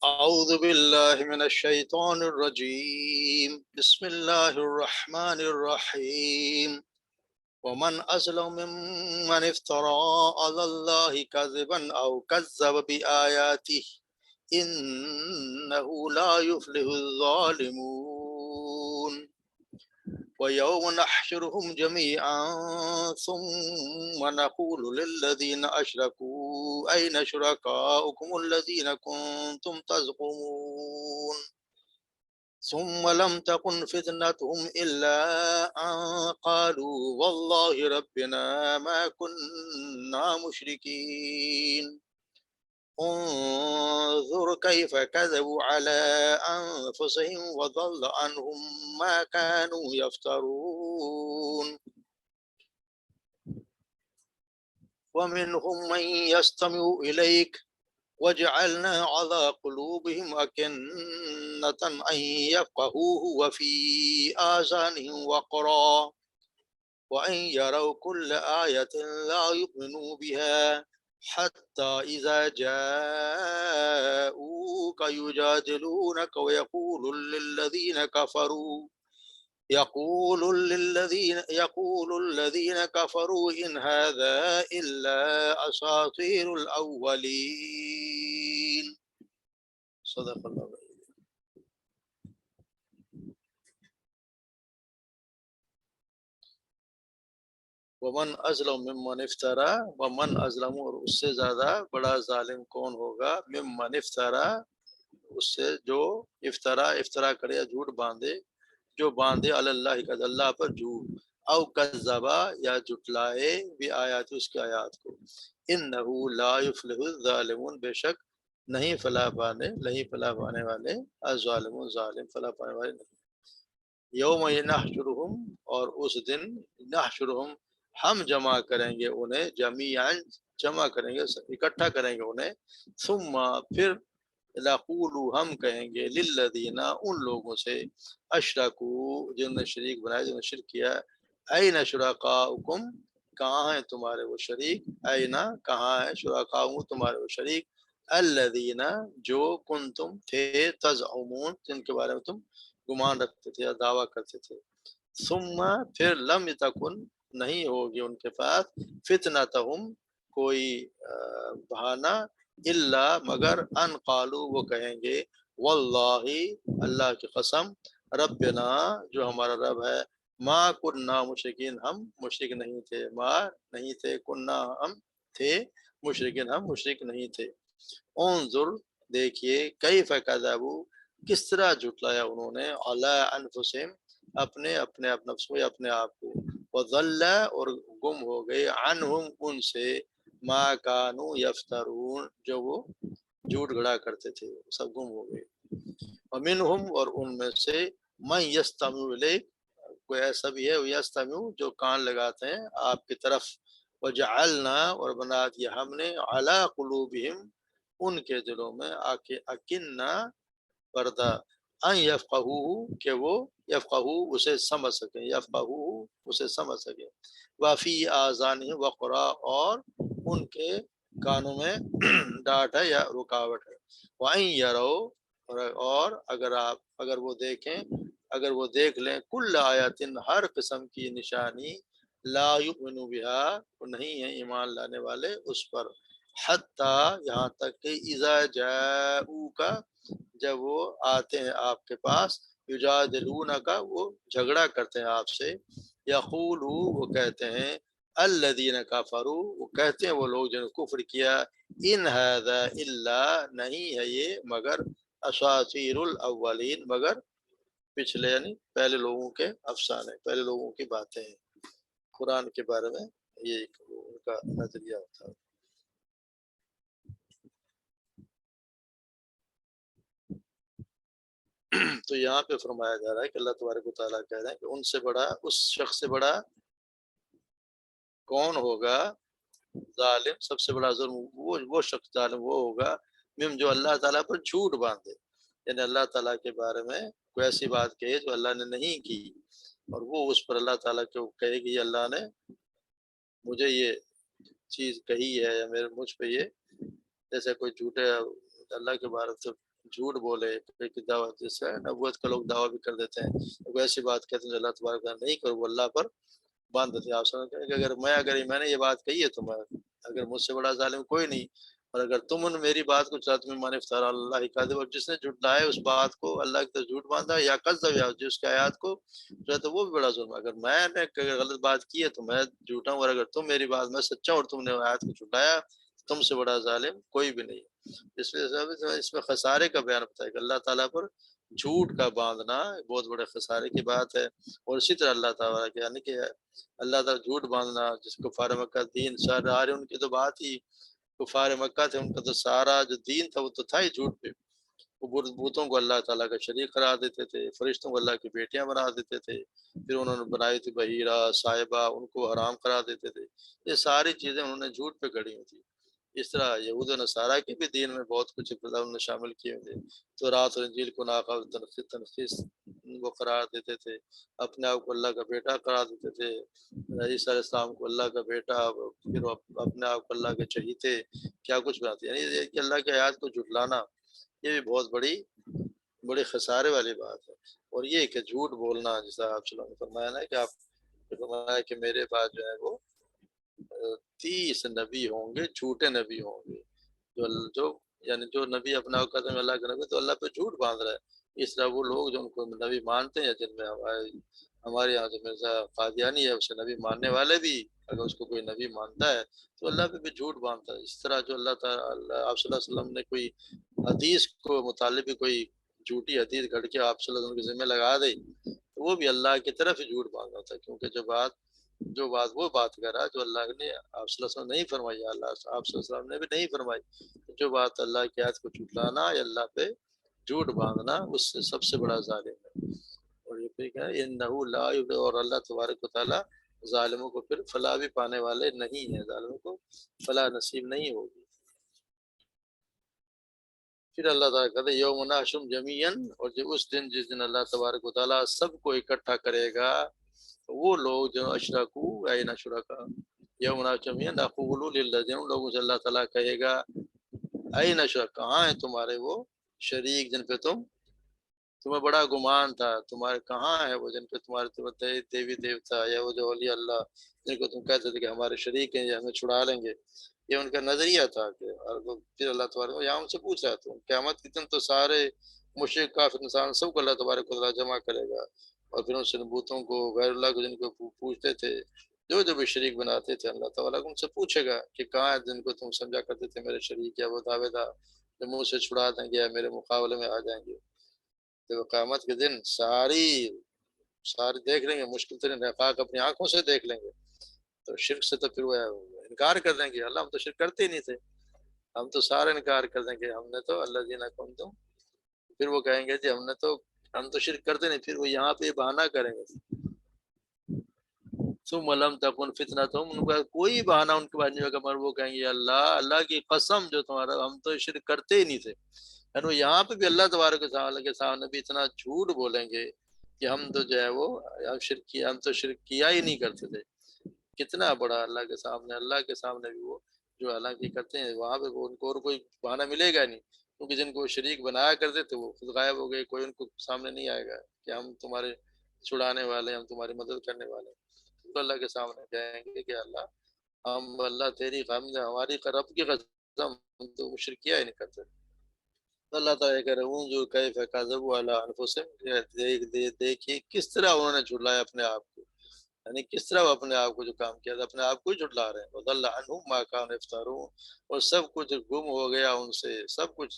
أعوذ بالله من الشيطان الرجيم بسم الله الرحمن الرحيم ومن أظلم ممن افترى على الله كذبا أو كذب بآياته إنه لا يفلح الظالمون ويوم نحشرهم جميعا ثم نقول للذين أشركوا أين شركاؤكم الذين كنتم تزعمون ثم لم تكن فتنتهم إلا أن قالوا والله ربنا ما كنا مشركين انظر كيف كذبوا على أنفسهم وضل عنهم ما كانوا يفترون ومنهم من يستمع إليك وجعلنا على قلوبهم أكنة أن يفقهوه وفي آذانهم وقرا وأن يروا كل آية لا يؤمنوا بها حتى إذا جاءوك يجادلونك ويقول الذين كفروا إن هذا إلا أساطير الأولين. صدق اللہ علیہ. ومن ازلم ممن افترا، ومن ازلم، اور اس سے زیادہ بڑا ظالم کون ہوگا، ممن افترا، اس سے جو افطرا کرے یا جھوٹ باندھے، جو باندھے علی اللہ کا اللہ پر جھوٹ، او کذبا، یا جھٹلائے، بھی آیات اس کی آیات کو. انہ لا یفلح الظالمون، بے شک نہیں فلاح پانے والے، الظالمون ظالم فلاح پانے والے نہیں. یوم نحشرہم، اور اس دن، نحشرہم ہم جمع کریں گے انہیں، جمیعاً جمع کریں گے، اکٹھا کریں گے انہیں، ثم پھر لقول ہم کہیں گے للذین ان لوگوں سے اشرکو جنہوں نے شریک بنایا، جنہوں نے شرک کیا، این شرکاؤکم کہاں ہیں تمہارے وہ شریک، این کہاں ہیں شرکاؤکم تمہارے وہ شریک، الذین جو کنتم تھے، تزعمون جن کے بارے میں تم گمان رکھتے تھے یا دعویٰ کرتے تھے. ثم پھر لم تکن نہیں ہوگی ان کے پاس، فتنتہم کوئی بہانہ، الا مگر ان قالو وہ کہیں گے، واللہ اللہ کی قسم، ربنا جو ہمارا رب ہے، ما کننا مشرکین ہم مشرک نہیں تھے، ما نہیں تھے، کننا ہم تھے، مشرکین ہم مشرک نہیں تھے. انظر دیکھیے، کیف کذبوا کس طرح جھٹلایا انہوں نے، علی انفسہم اپنے نفس کو یا اپنے آپ کو، وضل اور گم ہو گئے، عنہم ان سے، ما کانوا یفترون جو وہ جھوٹ گڑا کرتے تھے، سب گم ہو گئے. ومنہم اور ان میں سے، من یستمع الیک کوئی ایسا بھی ہے، یستمع جو کان لگاتے ہیں آپ کی طرف، وجعلنا اور بنا دیا ہم نے، علی قلوبہم ان کے دلوں میں، اکنہ پردہ، ان یفقہو کہ وہ یفقہو اسے سمجھ سکیں، یفقہو اسے سمجھ سکیں، وفی آذانہم وقرا اور ان کے کانوں میں ڈاٹ ہے یا رکاوٹ ہے. وَإِن يَرَوْا اور اگر وہ دیکھ لیں، کل آیاتن ہر قسم کی نشانی، لا یؤمنوا بها وہ نہیں ہیں ایمان لانے والے اس پر، حتی یہاں تک کہ اذا جاؤوک جب وہ آتے ہیں آپ کے پاس، یجادلونک وہ جھگڑا کرتے ہیں آپ سے، یقولو وہ کہتے ہیں، الذین کفروا وہ کہتے ہیں وہ لوگ جنہوں نے کفر کیا، ان ھذا الا نہیں ہے یہ مگر اساطیر الاولین مگر پچھلے یعنی پہلے لوگوں کے افسانے، پہلے لوگوں کی باتیں ہیں. قرآن کے بارے میں یہ ان کا نظریہ ہوتا ہے. تو یہاں پہ فرمایا جا رہا ہے کہ اللہ تبارک و تعالیٰ کہہ رہے ہیں کہ ان سے بڑا، اس شخص سے بڑا کون ہوگا ظالم، سب سے بڑا ظلم وہ شخص ظالم وہ ہوگا، جو اللہ تعالیٰ پر جھوٹ باندھے، یعنی اللہ تعالیٰ کے بارے میں کوئی ایسی بات کہے جو اللہ نے نہیں کی، اور وہ اس پر اللہ تعالیٰ کو کہے کہ اللہ نے مجھے یہ چیز کہی ہے، یا مجھ پہ یہ، جیسے کوئی جھوٹے اللہ کے بارے میں جھوٹ بولے کہ دعوت جیسے نبوت کا لوگ دعویٰ بھی کر دیتے ہیں، وہ ایسی بات کہتے ہیں جو اللہ تبارک و تعالیٰ نہیں کرو، وہ اللہ پر باندھ دیتے ہیں۔ آپ سمجھتے ہیں کہ میں نے یہ بات کہی ہے تو میں اگر مجھ سے بڑا ظالم کوئی نہیں، اور اگر تم ان میری بات کو چاہتے میں من افترا اللہ کاذب، اور جس نے جھٹلایا اس بات کو اللہ کی طرف جھوٹ باندھا یا کذب یا جس کی آیات کو جو ہے تو وہ بھی بڑا ظلم ہے۔ اگر میں نے غلط بات کی ہے تو میں جھوٹا ہوں، اور اگر تم میری بات میں سچا ہوں اور تم نے آیات کو جھٹلایا، تم سے بڑا ظالم کوئی بھی نہیں ہے۔ اس وجہ اس میں خسارے کا بیان بتایا کہ اللہ تعالیٰ پر جھوٹ کا باندھنا بہت بڑے خسارے کی بات ہے۔ اور اسی طرح اللہ تعالیٰ کے یعنی کہ اللہ تعالیٰ جھوٹ باندھنا، جس کو کفار مکہ دین سارے ان کی تو بات ہی کفار مکہ تھے، ان کا تو سارا جو دین تھا وہ تو تھا ہی جھوٹ پہ۔ وہ بتوں کو اللہ تعالیٰ کا شریک قرار دیتے تھے، فرشتوں کو اللہ کی بیٹیاں بنا دیتے تھے، پھر انہوں نے بنائی تھی بحیرہ صاحبہ، ان کو حرام قرار دیتے تھے۔ یہ ساری چیزیں انہوں نے جھوٹ پہ گڑھی ہوئی تھی۔ اس طرح یہود و نصارہ کے بھی دین میں بہت کچھ انہوں نے شامل کیے ہوئے تھے۔ تو رات اور انجیل کو ناقابل تنخیص وہ قرار دیتے تھے، اپنے آپ کو اللہ کا بیٹا قرار دیتے تھے، عیسیٰ علیہ السلام کو اللہ کا بیٹا، پھر اپنے آپ کو اللہ کے چہیتے، کیا کچھ بناتے ہیں۔ یعنی کہ اللہ کی آیات کو جھٹلانا یہ بھی بہت بڑی خسارے والی بات ہے۔ اور یہ کہ جھوٹ بولنا، جیسا آپ صلی اللہ علیہ وسلم نے فرمایا نا کہ آپ نے فرمایا کہ میرے بعد جو ہے وہ 30 نبی ہوں گے، جھوٹے نبی ہوں گے، جو یعنی جو نبی اپنا اوقات میں اللہ کا نبی تو اللہ پہ جھوٹ باندھ رہا ہے۔ اس طرح وہ لوگ جو ان کو نبی مانتے ہیں، جن میں ہمارے یہاں جو مرزا قادیانی ہے اسے نبی ماننے والے بھی اگر اس کو کوئی نبی مانتا ہے تو اللہ پہ بھی جھوٹ باندھتا ہے۔ اس طرح جو اللہ تعالیٰ آپ صلی اللہ علیہ وسلم نے کوئی حدیث کو متعلق بھی کوئی جھوٹی حدیث گھڑ کے آپ صلی اللہ علیہ وسلم کے ذمہ لگا دے تو وہ بھی اللہ کی طرف ہی جھوٹ باندھا تھا، کیونکہ جو بات وہ بات کر رہا ہے جو اللہ نے آپ صلی اللہ علیہ وسلم نہیں فرمائی، اللہ آپ صلی اللہ علیہ وسلم نے بھی نہیں فرمائی، جو بات اللہ کی آیت کو جھٹلانا یا اللہ پہ جھوٹ باندھنا اس سے سب سے بڑا ظالم ہے۔ اور یہ پھر کیا ہے انہ لا یفلح، اور اللہ تبارک و تعالیٰ ظالموں کو پھر فلاح بھی پانے والے نہیں ہیں، ظالموں کو فلاح نصیب نہیں ہوگی۔ پھر اللہ تعالیٰ کہتے ہیں یوم نحشرہم جمیعا، اور جو اس دن جس دن اللہ تبارک و تعالیٰ سب کو اکٹھا کرے گا، وہ لوگ جو اشرکو این شرکا یوم نحشرہم جمیعا نقول للذین، ان لوگوں سے اللہ تعالیٰ کہے گا این شرکا، کہاں ہیں تمہارے وہ شریک جن پہ تمہیں بڑا گمان تھا، تمہارے کہاں ہے وہ جن پہ تمہارے دیوی دیوتا یا وہ جو اولیاء اللہ جن کو تم کہتے تھے کہ ہمارے شریک ہیں یا ہمیں چھڑا لیں گے، یہ ان کا نظریہ تھا کہ پھر اللہ تبارک یہاں ان سے پوچھ رہا تھا قیامت کے دن تو سارے مشرک کافر انسان سب کو اللہ تبارک و تعالیٰ جمع کرے گا، اور پھر ان سے نبوتوں کو غیر اللہ کو جن کو پوچھتے تھے جو بھی شریک بناتے تھے اللہ تعالیٰ ان سے پوچھے گا کہ کہاں ہے جن کو تم سمجھا کرتے تھے میرے شریک یا وہ دعوے دار جو منہ سے چھڑا دیں گے یا میرے مقابلے میں آ جائیں گے۔ تو قیامت کے دن ساری دیکھ لیں گے، مشکل ترین حقائق اپنی آنکھوں سے دیکھ لیں گے، تو شرک سے تو پھر وہ انکار کر دیں گے، اللہ ہم تو شرک کرتے ہی نہیں تھے، ہم تو سارا انکار کر دیں گے، ہم نے تو اللہ دینا کم تم، پھر وہ کہیں گے جی ہم تو شرک کرتے نہیں، پھر وہ یہاں پہ بہانہ کریں گے ثم لم تکن فتنتہم، ان کا کوئی بہانہ ان کے پاس نہیں ہوگا، مگر وہ کہیں گے اللہ کی قسم جو تمہارا ہم تو شرک کرتے ہی نہیں تھے۔ یعنی وہ یہاں پہ بھی اللہ تبارک و تعالیٰ کے سامنے بھی اتنا جھوٹ بولیں گے کہ ہم تو جو ہے وہ ہم تو شرک کیا ہی نہیں کرتے تھے۔ کتنا بڑا اللہ کے سامنے بھی وہ جو حالانکہ کرتے ہیں وہاں پہ ان کو اور کوئی بہانہ ملے گا نہیں، کیونکہ جن کو شریک بنایا کرتے تھے وہ خود غائب ہو گئے، کوئی ان کو سامنے نہیں آئے گا کہ ہم تمہارے چھڑانے والے، ہم تمہاری مدد کرنے والے، تو اللہ کے سامنے کہیں گے کہ ہم اللہ تیری حمد ہماری رب کی قسم ہم تو مشرک کیا ہی نہیں کرتے۔ تو اللہ تعالیٰ کہہ رہے ہوں جو کیف کذبوا علی انفسہم، دیکھیے کس طرح انہوں نے جھٹلایا اپنے آپ کو، یعنی کس طرح وہ اپنے آپ کو جو کام کیا تھا اپنے آپ کو ہی جھٹلا رہے ہیں۔ وضل عنہم ما کانوا یفترون، اور سب کچھ گم ہو گیا ان سے، سب کچھ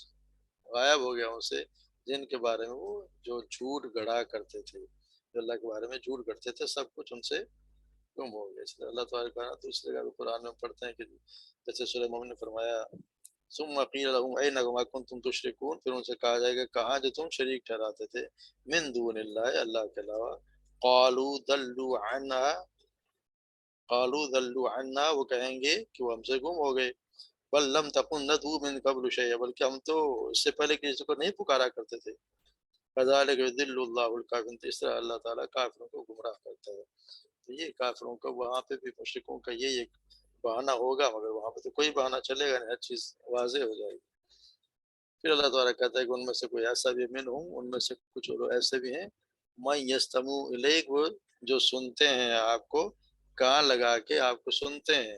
غائب ہو گیا ان سے جن کے بارے میں وہ جو جھوٹ گڑھا کرتے تھے، جو اللہ کے بارے میں جھوٹ گڑھتے تھے، سب کچھ ان سے گم ہو گیا۔ اس لیے اللہ تعالیٰ کا دوسری جگہ قرآن میں پڑھتے ہیں کہ جیسے سورہ مومن نے فرمایا ثم قیل لهم این ما کنتم تشرکون، پھر ان سے کہا جائے گا کہاں جو تم شریک ٹھہراتے تھے من دون اللہ، اللہ کے علاوہ، قالوا ضلوا عنا، وہ کہیں گے کہ وہ ہم سے گم ہو گئے، بل لم تکن ندعو من قبل شیئا، بلکہ ہم تو اس سے پہلے کسی کو نہیں پکارا کرتے تھے، کذالک یضل اللہ الکافرین، اس طرح اللہ تعالیٰ کافروں کو گمراہ کرتا ہے۔ تو یہ کافروں کا وہاں پہ بھی مشرکوں کا یہ ایک بہانہ ہوگا، مگر وہاں پہ تو کوئی بہانہ چلے گا نہیں، ہر چیز واضح ہو جائے گی۔ پھر اللہ تعالیٰ کہتا ہے کہ ان میں سے کوئی ایسا بھی من ہوں، ان میں سے کچھ لوگ ایسے بھی ہیں میں یستمو الیک، وہ جو سنتے ہیں آپ کو، کان لگا کے آپ کو سنتے ہیں،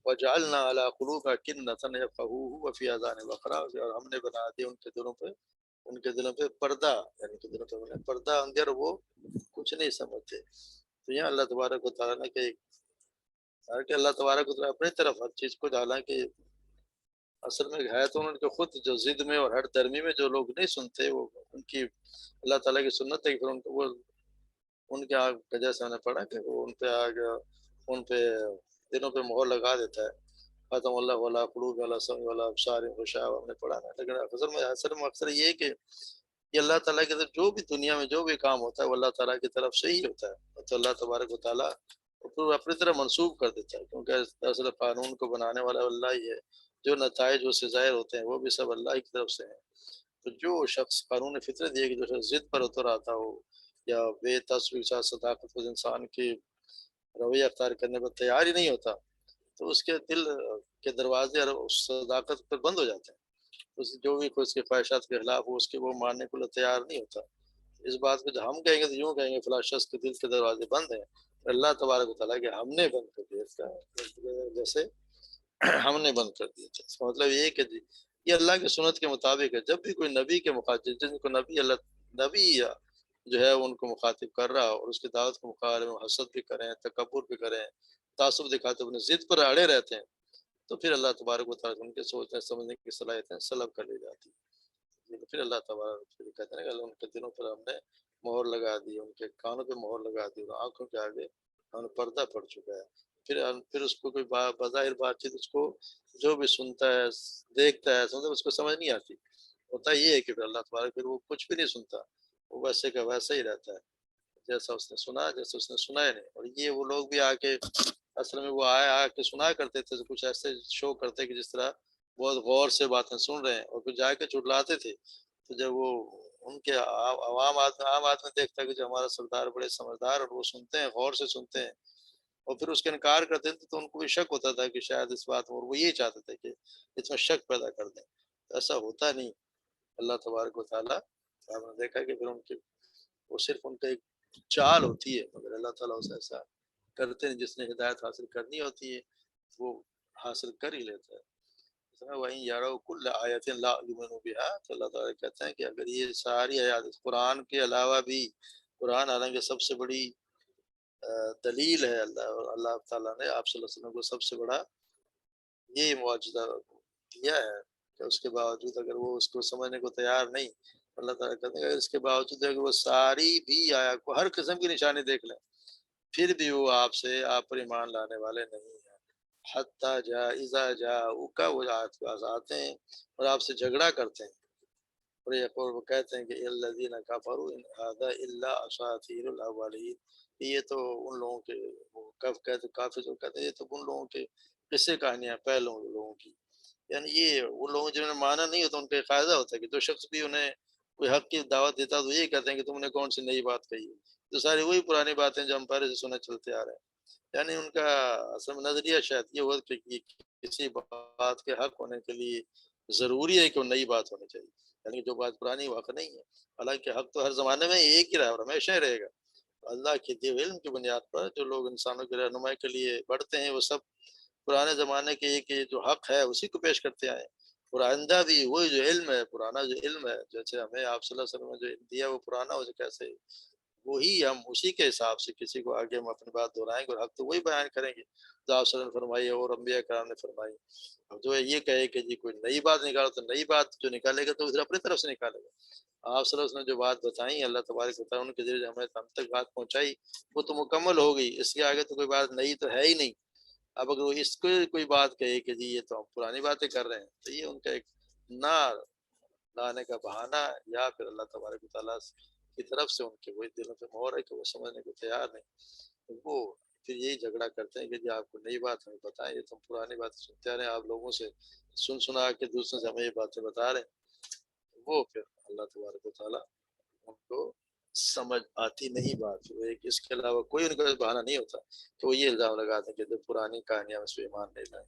وجعلنا علی قلوب کنۃ یفقهوه وفی آذان وقرا، اور ہم نے بنا دیا ان کے دلوں پہ پردہ، یعنی کہ دلوں پہ پردہ اندر، وہ کچھ نہیں سمجھتے۔ تو یہاں اللہ تبارک و تعالیٰ نے کہ اللہ تبارک و تعالیٰ اپنی طرف ہر چیز کو ڈالا کہ اصل میں ہے تو ان کے خود جو ضد میں اور ہر درمی میں جو لوگ نہیں سنتے، وہ ان کی اللہ تعالیٰ کی سنت ہے کہ پھر ان کو وہ ان کے آگ کا جیسا میں نے پڑھا کہ وہ ان پہ ان پہ دلوں پہ مہر لگا دیتا ہے، ختم اللہ والا قلوب والا سمع والا ابصار غشاوہ، ہم نے پڑھا نا۔ لیکن اصل میں یہ ہے کہ یہ اللہ تعالیٰ کی طرف جو بھی دنیا میں جو بھی کام ہوتا ہے وہ اللہ تعالیٰ کی طرف سے ہی ہوتا ہے، تو اللہ تبارک و تعالیٰ اپنی طرف منسوب کر دیتا ہے، کیونکہ اصل قانون کو بنانے والا اللہ ہی ہے، جو نتائج اس سے ظاہر ہوتے ہیں وہ بھی سب اللہ کی طرف سے ہیں۔ تو جو شخص قانون فطرت یہ کہ جو شخص ضد پر اتر آتا ہو یا بے تصویر کے ساتھ صداقت کو انسان کی رویہ اختیار کرنے پر تیار ہی نہیں ہوتا، تو اس کے دل کے دروازے اور اس صداقت پر بند ہو جاتے ہیں، جو بھی کوئی اس کے خواہشات کے خلاف ہو اس کے وہ ماننے کو تیار نہیں ہوتا۔ اس بات کو جو ہم کہیں گے تو یوں کہیں گے فلاں شخص کے دل کے دروازے بند ہیں، اللہ تبارک و تعالیٰ کہ ہم نے بند کر دیا، اس کا جیسے ہم نے بند کر دیا۔ اس کا مطلب یہ کہ یہ اللہ کی سنت کے مطابق ہے، جب بھی کوئی نبی کے مخاطب، جن کو نبی یا جو ہے ان کو مخاطب کر رہا اور اس کی دعوت کے مقابلے میں حسد بھی کریں، تکبر بھی کریں، تعصب دکھاتے اپنے ضد پر اڑے رہتے ہیں، تو پھر اللہ تبارک و تعالیٰ ان کے سوچنے سمجھنے کی صلاحیتیں سلب کر لی جاتی ہیں۔ پھر اللہ تبارک کہتے ہیں کہ ان کے دلوں پر ہم نے مہر لگا دی، ان کے کانوں پہ مہر لگا دی، اور آنکھوں کے آگے ہم نے پردہ پڑ چکا ہے۔ پھر اس کو کوئی بظاہر بات چیت اس کو جو بھی سنتا ہے دیکھتا ہے سمجھتا اس کو سمجھ نہیں آتی، ہوتا یہ ہے کہ پھر اللہ تبارک پھر وہ کچھ بھی نہیں سنتا، وہ ویسے کا ویسا ہی رہتا ہے جیسا اس نے سنا، جیسا اس نے سنا ہی نہیں۔ اور یہ وہ لوگ بھی آ کے اصل میں وہ آ کے سنا کرتے تھے، کچھ ایسے شو کرتے کہ جس طرح بہت غور سے باتیں سن رہے ہیں، اور پھر جا کے چٹلاتے تھے۔ تو جب وہ ان کے عام آدمی دیکھتا ہے کہ جو ہمارا سردار بڑے سمجھدار اور وہ سنتے ہیں، غور سے سنتے ہیں، اور پھر اس کا انکار کرتے تھے، تو ان کو بھی شک ہوتا تھا کہ شاید اس بات میں، اور وہ یہی چاہتے تھے کہ اس میں شک پیدا کر دیں، ایسا ہوتا نہیں۔ اللہ تبارک و تعالیٰ ہم نے دیکھا کہ پھر ان کی وہ صرف ان کا ایک چال ہوتی ہے، مگر اللہ تعالیٰ اسے ایسا کرتے ہیں، جس نے ہدایت حاصل کرنی ہوتی ہے وہ حاصل کر ہی لیتا ہے۔ وہیں یارو کل آیت لا یؤمنوا بها، تو اللہ تعالیٰ کہتے ہیں کہ اگر یہ ساری آیات قرآن کے علاوہ بھی، قرآن حالانکہ سب سے بڑی دلیل ہے، اللہ تعالیٰ نے آپ صلی اللہ علیہ وسلم کو سب سے بڑا یہ معجزہ دیا ہے کہ اس کے باوجود اگر وہ اس کو سمجھنے کو تیار نہیں، اللہ تعالیٰ کہتے ہیں کہ اس کے باوجود اگر وہ ساری بھی آیات کو ہر قسم کی نشانی دیکھ لیں، پھر بھی وہ آپ پر ایمان لانے والے نہیں ہیں۔ حتیٰ اذا جاءوک، وہ آپ کے پاس آتے ہیں اور آپ سے جھگڑا کرتے ہیں، اور وہ کہتے ہیں کہ الذین کفروا ان ھذا الا اساطیر الاولین، یہ تو ان لوگوں کے کافر جو کہتے ہیں یہ تو ان لوگوں کے قصے کہانیاں پہلوں لوگوں کی، یعنی یہ وہ لوگ جنہوں نے مانا نہیں ہوتا ان کا فائدہ ہوتا ہے کہ جو شخص بھی انہیں کوئی حق کی دعوت دیتا تو یہ کہتے ہیں کہ تم نے کون سی نئی بات کہی ہے، تو ساری وہی پرانی باتیں جو ہم پہلے سے سنے چلتے آ رہے ہیں۔ یعنی ان کا اصل میں نظریہ شاید یہ ہوا کہ کسی بات کے حق ہونے کے لیے ضروری ہے کہ وہ نئی بات ہونی چاہیے، یعنی جو بات پرانی وہ حق نہیں ہے، حالانکہ حق تو ہر زمانے میں ایک ہی رہا اور ہمیشہ ہی رہے گا۔ اللہ کے دیے علم کی بنیاد پر جو لوگ انسانوں کی رہنمائی کے لیے بڑھتے ہیں وہ سب پرانے زمانے کے ایک جو حق ہے اسی کو پیش کرتے آئے، اور آئندہ بھی وہی جو علم ہے، پرانا جو علم ہے جیسے ہمیں آپ صلی اللہ علیہ وسلم نے جو علم دیا وہ پرانا ہو کیسے، وہی ہم اسی کے حساب سے کسی کو آگے ہم اپنی بات دہرائیں گے اور حق تو وہی بیان کریں گے جو آپ صلی اللہ علیہ وسلم نے فرمائی اور انبیاء کرام نے فرمائی۔ اب جو یہ کہے کہ جی کوئی نئی بات نکالو تو نئی بات جو نکالے گا تو ادھر اپنی طرف سے نکالے گا۔ آپ صلی اللہ علیہ وسلم نے جو بات بتائیں اللہ تبارک و تعالیٰ ان کے ذریعے ہم تک بات پہنچائی وہ تو مکمل ہو گئی، اس کے آگے تو کوئی بات نئی تو ہے ہی نہیں۔ اب اگر وہ اس کو کوئی بات کہے کہ جی یہ تو ہم پرانی باتیں کر رہے ہیں تو یہ ان کا ایک نہ لانے کا بہانہ، یا پھر اللہ تبارک و تعالیٰ کی طرف سے ان کے وہی دلوں پہ مہر ہے کہ وہ سمجھنے کو تیار نہیں، وہ پھر یہی جھگڑا کرتے ہیں کہ جی آپ کو نئی بات ہمیں بتائیں، یہ تو ہم پرانی باتیں سنتے آ رہے ہیں، آپ لوگوں سے سنا کے دوسروں سے ہمیں یہ باتیں بتا رہے ہیں، وہ پھر اللہ تبارک و تعالیٰ ان کو سمجھ آتی نہیں بات، وہ ایک اس کے علاوہ کوئی ان کا بہانہ نہیں ہوتا کہ وہ یہ الزام لگاتے ہیں کہ جو پرانی کہانیاں اس پہ ایمان نہیں لائیں۔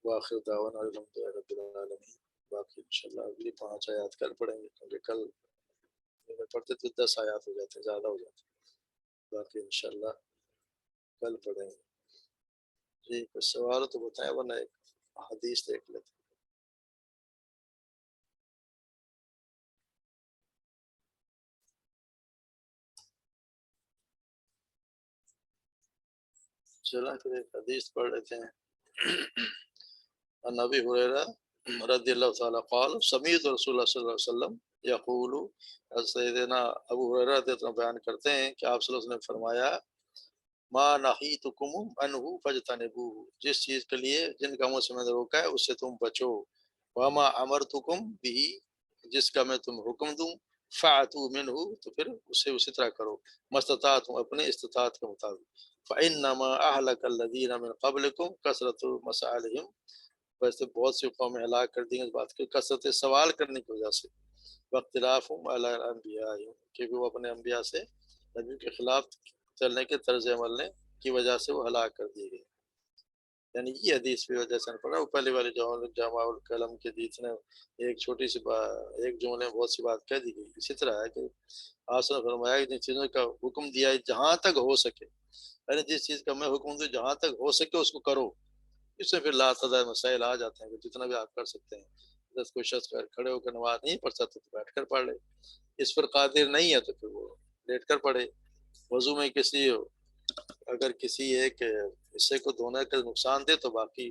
وآخر دعوانا الحمدللہ رب العالمین. باقی انشاءاللہ اگلی 5 آیات کل پڑھیں گے کیونکہ کل پڑھتے تو 10 آیات ہو جاتے ہیں، زیادہ ہو جاتے ہیں. باقی انشاءاللہ کل پڑھیں گے. جی کوئی سوال تو بتائیں ورنہ ایک حدیث دیکھ لیتے. چلا پھر ایک حدیث پڑھ لیتے ہیں. عن ابی ہریرہ رضی اللہ تعالیٰ قال سمیعت رسول اللہ صلی اللہ علیہ وسلم یقول. سیدنا ابو ہریرہ رضی اللہ عنہ بیان کرتے ہیں کہ آپ صلی اللہ علیہ وسلم نے فرمایا ما نہیتکم عنہ فاجتنبوہ، جس چیز کے لیے جن کاموں سے میں نے روکا ہے اس سے تم بچو. وما امرتکم بہ، جس کا میں تم حکم دوں فاتوا منہ، تو پھر اسے اسی طرح کرو. مستطاعتم، اپنے استطاعت کے مطابق. فانما اهلك الذين من قبلكم کثرت مسائلہم، ویسے بہت سی قومیں ہلاک کر دی اس بات کی کثرت سوال کرنے کی وجہ سے. واختلافهم علی الانبیاء، کہ وہ اپنے انبیاء سے نبی کے خلاف چلنے کے طرز عمل کی وجہ سے وہ ہلاک کر دیے گئے. یعنی یہ حدیث بھی وجہ سے پڑھا. وہ پہلے والے جامع الکلم کے حدیث نے ایک چھوٹی سی ایک جملے میں بہت سی بات کہہ دی گئی. اسی طرح ہے کہ آپ نے فرمایا کہ جن چیزوں کا حکم دیا ہے جہاں تک ہو سکے، یعنی جس چیز کا میں حکم دوں جہاں تک ہو سکے اس کو کرو. اس سے پھر لا تضع مسائل آ جاتے ہیں کہ جتنا بھی آپ کر سکتے ہیں. جس کوئی شخص کھڑے ہو کر نماز نہیں پڑھ سکتا تو بیٹھ کر پڑھ لے، اس پر قادر نہیں ہے تو پھر وہ لیٹ کر پڑھے. وضو میں اگر کسی ایک حصے کو دھونے کا نقصان دے تو باقی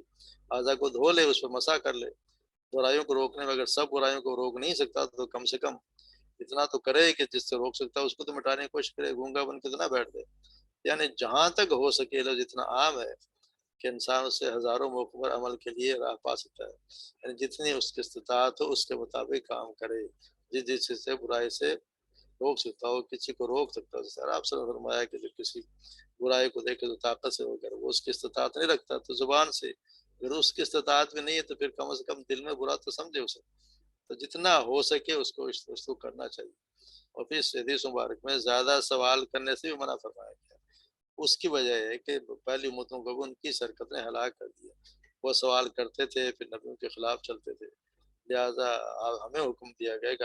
اعضاء کو دھو لے، اس پر مسح کر لے. برائیوں کو روکنے میں اگر سب برائیوں کو روک نہیں سکتا تو کم سے کم اتنا تو کرے کہ جس سے روک سکتا ہے اس کو تو مٹانے کی کوشش کرے. گونگا بن کے تو نہ بیٹھ دے. یعنی جہاں تک ہو سکے جتنا عام ہے کہ انسان اس سے ہزاروں موقعوں پر عمل کے لیے راہ پا سکتا ہے، یعنی جتنی اس کی استطاعت ہو اس کے مطابق کام کرے. جس چیز سے برائی سے روک سکتا ہو، کسی کو روک سکتا ہو. سر آپ سے فرمایا کہ جو کسی برائی کو دیکھے تو طاقت سے ہو کر وہ اس کی استطاعت نہیں رکھتا تو زبان سے، اگر اس کی استطاعت بھی نہیں ہے تو پھر کم از کم دل میں برا تو سمجھے اسے. تو جتنا ہو سکے اس کو کرنا چاہیے. اور پھر اس حدیث مبارک میں زیادہ سوال کرنے سے بھی منع فرمایا گیا. اس کی وجہ ہے کہ پہلی امتوں کو ان کی شرکت نے ہلاک کر دیا. وہ سوال کرتے تھے پھر نبیوں کے خلاف چلتے تھے. لہٰذا ہمیں حکم دیا گیا کہ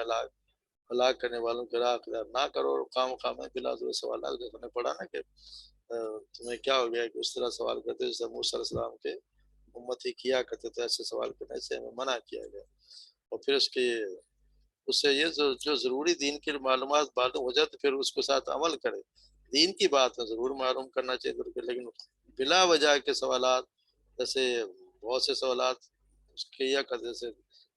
ہلاک کرنے والوں کی راہ اختیار نہ کرو. خام میں بلا ضرور سوالات جیسے نے پڑھا نا کہ تمہیں کیا ہو گیا کہ اس طرح سوال کرتے جیسے موسیٰ علیہ السلام کے امتی کیا کرتے تھے، ایسے سوال کرنے سے ہمیں منع کیا گیا. اور پھر اس سے یہ جو ضروری دین کی معلومات معلوم ہو جائے تو پھر اس کے ساتھ عمل کرے. دین کی بات میں ضرور معلوم کرنا چاہیے، لیکن بلا وجہ کے سوالات جیسے بہت سے سوالات کیا کرتے جیسے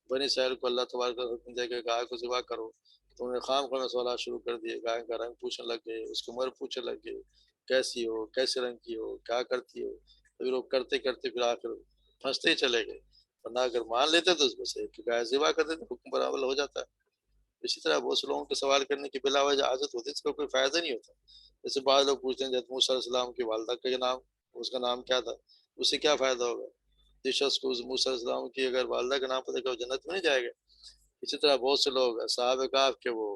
بنی اسرائیل کو اللہ تبارک کا حکم دے کے گائے کو ذبح کرو تو انہوں نے خام خواہ سوالات شروع کر دیے. گائے کا رنگ پوچھنے لگ گئے، اس کی عمر پوچھنے لگ گئے، کیسی ہو، کیسے رنگ کی ہو، کیا کرتی ہو. تو لوگ کرتے کرتے پھر آخر پھنستے ہی چلے گئے. ورنہ اگر مان لیتے تو اس میں سے گائے ذبح کرتے تو حکم پر عمل ہو جاتا ہے. اسی طرح بہت سے لوگوں کے سوال کرنے کی بلا وجہ عادت ہوتی ہے، اس کا کوئی فائدہ نہیں ہوتا. جیسے بعض لوگ پوچھتے ہیں جب موسیٰ علیہ السلام کی والدہ کا نام، اس کا نام کیا تھا، اس سے کیا فائدہ ہوگا. جس شخص کو موسیٰ علیہ السلام کی اگر والدہ کا نام پتہ کہ وہ جنت میں نہیں جائے گا. اسی طرح بہت سے لوگ صحابہ کہف کے وہ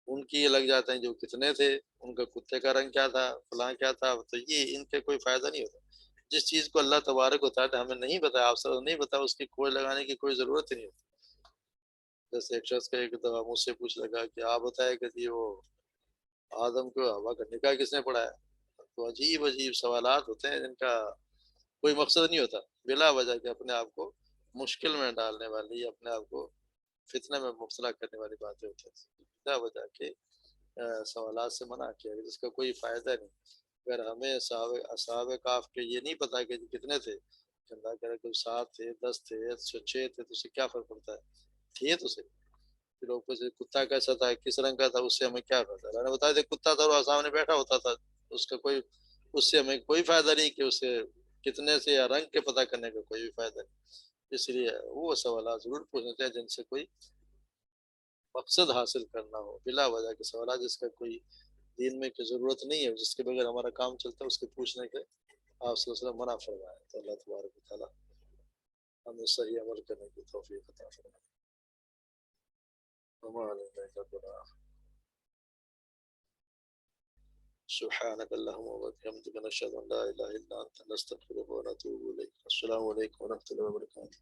ان کی یہ لگ جاتے ہیں جو کتنے تھے، ان کا کتے کا رنگ کیا تھا، فلاں کیا تھا. تو یہ ان کے کوئی فائدہ نہیں ہوتا. جس چیز کو اللہ تبارک و تعالی ہمیں نہیں بتایا، آپ سب نہیں بتایا، اس کی کوئی لگانے کی کوئی ضرورت ہی نہیں ہوتی. جیسے ایک شخص کا ایک دفعہ مجھ سے پوچھ لگا کہ آپ بتائے کہ جی وہ آدم کو ہوا کا نکاح کس نے پڑھایا. تو عجیب عجیب سوالات ہوتے ہیں جن کا کوئی مقصد نہیں ہوتا، بلا وجہ کہ اپنے آپ کو مشکل میں ڈالنے والی، اپنے آپ کو فتنے میں مبتلا کرنے والی باتیں ہوتی ہیں. بلا وجہ کے سوالات سے منع کیا جس کا کوئی فائدہ نہیں. اگر ہمیں اصحاب کہف کے یہ نہیں پتا کہ کتنے تھے، اللہ کرے کہ 7 تھے، 10 تھے، 6 تھے، تو اس سے کیا فرق پڑتا ہے. تھے تو صحیح. پھر اوپر سے کتا کیسا تھا، کس رنگ کا تھا، اس سے ہمیں کیا پتا. اللہ نے بتایا تھا کتا تھا اور سامنے بیٹھا ہوتا تھا، اس کا کوئی، اس سے ہمیں کوئی فائدہ نہیں کہ اسے کتنے سے یا رنگ کے پتہ کرنے کا کوئی بھی فائدہ نہیں. اس لیے وہ سوالات ضرور پوچھنے ہیں جن سے کوئی مقصد حاصل کرنا ہو. بلا وجہ کے سوالات جس کا کوئی دین میں کی ضرورت نہیں ہے، جس کے بغیر ہمارا کام چلتا ہے، اس کے پوچھنے کے آپ صلی اللہ علیہ وسلم منع فرمایا. تو اللہ تبارک و تعالی ہمیں صحیح عمل کرنے کی توفیق عطا فرمائے. ہمارے سبحانك اللهم وبحمدك نشهد ان لا اله الا انت نستغفرك ونتوب اليك. السلام عليكم ورحمه الله وبركاته.